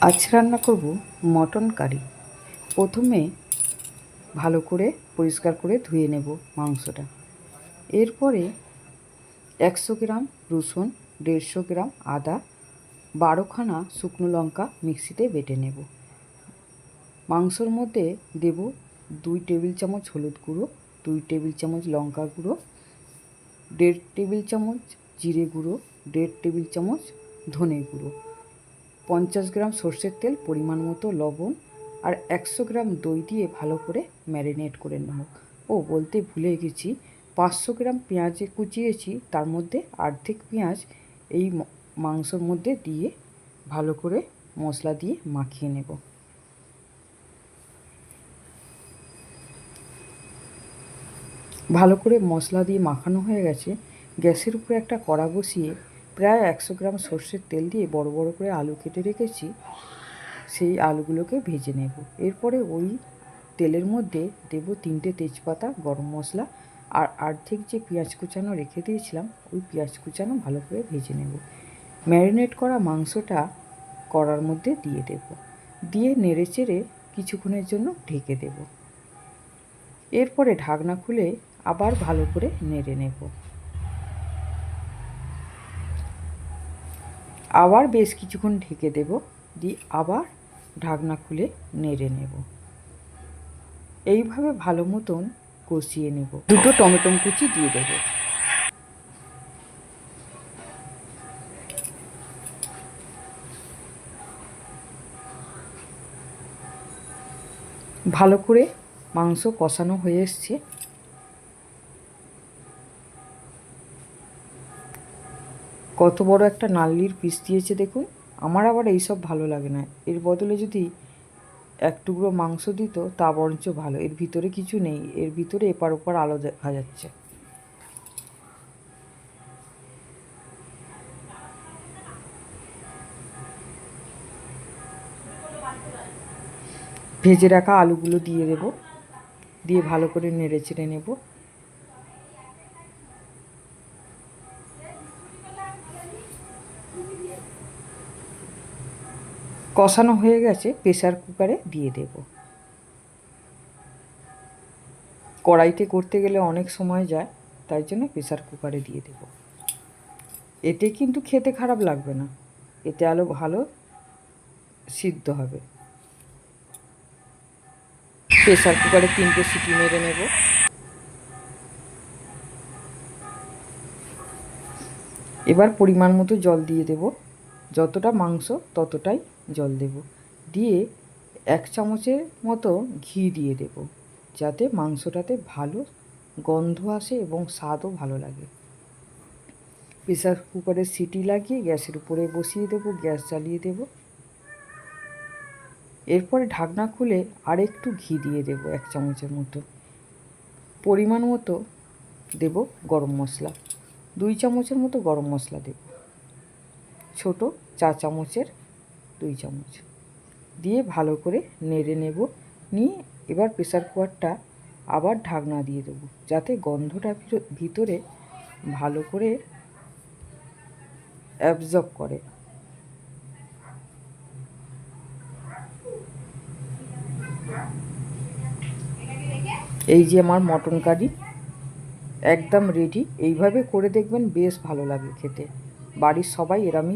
আজ রান্না করব মটন কারি। প্রথমে ভালো করে পরিষ্কার করে ধুয়ে নেব মাংসটা। এরপরে 100 গ্রাম রসুন, 150 গ্রাম আদা, 12খানা শুকনো লঙ্কা মিক্সিতে বেটে নেব। মাংসর মধ্যে দেব 2 টেবিল চামচ হলুদ গুঁড়ো, 2 টেবিল চামচ লঙ্কা গুঁড়ো, 1.5 টেবিল চামচ জিরে গুঁড়ো, 1.5 টেবিল চামচ ধনে গুঁড়ো, 50 গ্রাম সর্ষের তেল, পরিমাণ মতো লবণ আর 100 গ্রাম দই দিয়ে ভালো করে ম্যারিনেট করে নেব। বলতে ভুলে গেছি, 500 গ্রাম পেঁয়াজ কুচিয়েছি, তার মধ্যে অর্ধেক পেঁয়াজ এই মাংসর মধ্যে দিয়ে ভালো করে মশলা দিয়ে মাখিয়ে নেব। ভালো করে মশলা দিয়ে মাখানো হয়ে গেছে। গ্যাসের উপরে একটা কড়া বসিয়ে প্রায় 100 গ্রাম সর্ষের তেল দিয়ে বড় বড় করে আলু কেটে রেখেছি, সেই আলুগুলোকে ভেজে নেব। এরপরে ওই তেলের মধ্যে দেব 3টে তেজপাতা, গরম মশলা আর অর্ধেক যে পেঁয়াজ কুচানো রেখে দিয়েছিলাম, ওই পেঁয়াজ কুচানো ভালো করে ভেজে নেব। ম্যারিনেট করা মাংসটা কড়ার মধ্যে দিয়ে দেব, দিয়ে নেড়ে চেড়ে কিছুক্ষণের জন্য ঢেকে দেব। এরপরে ঢাকনা খুলে আবার ভালো করে নেড়ে নেব। আবার বেশ কিছুক্ষণ ঢেকে দেব, দিয়ে আবার ঢাকনা খুলে নেড়ে নেব। এইভাবে ভালো মতন কষিয়ে নেব। 2টো টমেটো কুচি দিয়ে দেব। ভালো করে মাংস কষানো হয়ে এসছে। কত বড় একটা নাল্লির পিস দিয়েছে দেখুন। আমার আবার এইসব ভালো লাগে না, এর বদলে যদি 1 টুকরো মাংস দিত তা বরঞ্চ ভালো। এর ভিতরে কিছু নেই, এর ভিতরে এপার ওপার আলো দেখা যাচ্ছে। ভেজে রাখা আলুগুলো দিয়ে দেব, দিয়ে ভালো করে নেড়ে চেড়ে নেব। কষানো হয়ে গেছে, প্রেসার কুকারে দিয়ে দেব। কড়াইতে করতে গেলে অনেক সময় যায়, তাই জন্য প্রেসার কুকারে দিয়ে দেব। এতে কিন্তু খেতে খারাপ লাগবে না, এতে আলো ভালো সিদ্ধ হবে। প্রেসার কুকারে 3টে সিটি মেরে নেব। এবার পরিমাণ মতো জল দিয়ে দেব, যতটা মাংস ততটাই জল দেব। দিয়ে 1 চামচের মতো ঘি দিয়ে দেব, যাতে মাংসটাতে ভালো গন্ধ আসে এবং স্বাদও ভালো লাগে। প্রেসার কুকারে সিটি লাগিয়ে গ্যাসের উপরে বসিয়ে দেব, গ্যাস জ্বালিয়ে দেব। এরপরে ঢাকনা খুলে আর একটু ঘি দিয়ে দেব 1 চামচের মতো। পরিমাণ মতো দেব গরম মশলা, 2 চামচের মতো গরম মশলা দেব, ছোট 4 চামচের 2 চামচ দিয়ে ভালো করে নেড়ে নেব। নিয়ে এবার প্রেসার কুকারটা আবার ঢাকনা দিয়ে দেব, যাতে গন্ধটা ভিতরে ভালো করে অ্যাবজর্ব করে। এই যে আমার মটন কারি একদম রেডি। এইভাবে করে দেখবেন, বেশ ভালো লাগে খেতে। বাড়ির সবাই এরমই